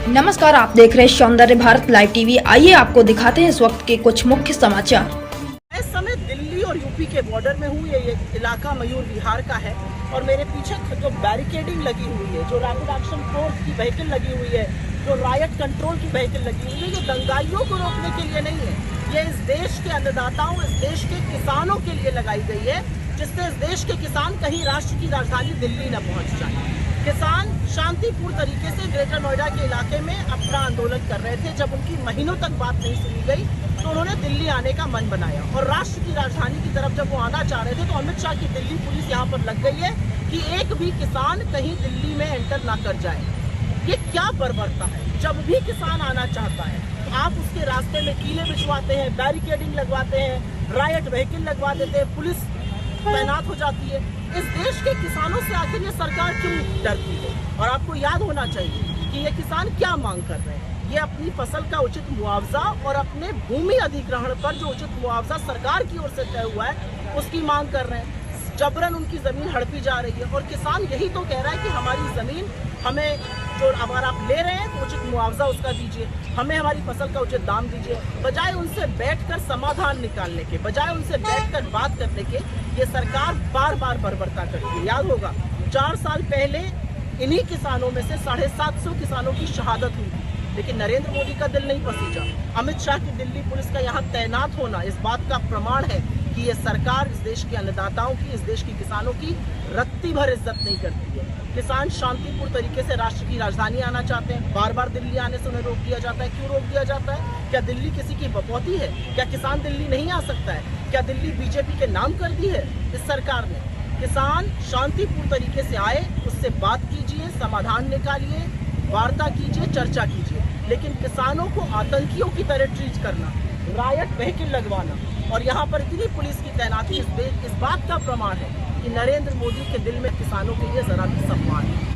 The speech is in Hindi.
नमस्कार, आप देख रहे हैं सौंदर्य भारत लाइव टीवी। आइए आपको दिखाते हैं इस वक्त के कुछ मुख्य समाचार। इस समय दिल्ली और यूपी के बॉर्डर में हूँ। ये इलाका मयूर विहार का है और मेरे पीछे जो बैरिकेडिंग लगी हुई है, जो रैपिड एक्शन फोर्स की व्हीकल लगी हुई है, जो रायट कंट्रोल की व्हीकल लगी हुई है, ये दंगाइयों को रोकने के लिए नहीं है। ये इस देश के अन्नदाताओं, इस देश के किसानों के लिए लगाई गई है, जिससे इस देश के किसान कहीं राष्ट्र की राजधानी दिल्ली न पहुंच जाए। किसान शांतिपूर्ण तरीके से ग्रेटर नोएडा के इलाके में अपना आंदोलन कर रहे थे। जब उनकी महीनों तक बात नहीं सुनी गई तो उन्होंने दिल्ली आने का मन बनाया और राष्ट्र की राजधानी की तरफ जब वो आना चाह रहे थे तो अमित शाह की दिल्ली पुलिस यहाँ पर लग गई है कि एक भी किसान कहीं दिल्ली में एंटर ना कर जाए। ये क्या बर्बरता है? जब भी किसान आना चाहता है तो आप उसके रास्ते में कीले बिछवाते हैं, बैरिकेडिंग लगवाते हैं, रायट व्हीकल लगवा देते हैं, पुलिस तैनात हो जाती है। इस देश के किसानों से आखिर ये सरकार क्यों डरती है? और आपको याद होना चाहिए कि ये किसान क्या मांग कर रहे हैं। ये अपनी फसल का उचित मुआवजा और अपने भूमि अधिग्रहण पर जो उचित मुआवजा सरकार की ओर से तय हुआ है उसकी मांग कर रहे हैं। जबरन उनकी जमीन हड़पी जा रही है और किसान यही तो कह रहा है कि हमारी जमीन हमें, जो अगर आप ले रहे हैं तो उचित मुआवजा उसका दीजिए, हमें हमारी फसल का उचित दाम दीजिए। बजाय उनसे बैठकर समाधान निकालने के, बजाय उनसे बैठकर बात करने के, ये सरकार बार बार बर्बरता करती है। याद होगा 4 साल पहले इन्हीं किसानों में से 750 किसानों की शहादत हुई, लेकिन नरेंद्र मोदी का दिल नहीं पसीजा। अमित शाह की दिल्ली पुलिस का यहाँ तैनात होना इस बात का प्रमाण है कि ये सरकार इस देश के अन्नदाताओं की, इस देश के किसानों की रत्ती भर इज्जत नहीं करती है। किसान शांतिपूर्ण तरीके से राष्ट्र की राजधानी आना चाहते हैं, बार बार दिल्ली आने से उन्हें रोक दिया जाता है। क्यों रोक दिया जाता है? क्या दिल्ली किसी की बपौती है? क्या किसान दिल्ली नहीं आ सकता है? क्या दिल्ली बीजेपी के नाम कर दी है इस सरकार ने? किसान शांतिपूर्ण तरीके से आए, उससे बात कीजिए, समाधान निकालिए, वार्ता कीजिए, चर्चा कीजिए। लेकिन किसानों को आतंकियों की तरह ट्रीट करना, रायट व्हीकल लगवाना और यहाँ पर इतनी पुलिस की तैनाती इस बात का प्रमाण है कि नरेंद्र मोदी के दिल में किसानों के लिए जरा भी सम्मान है।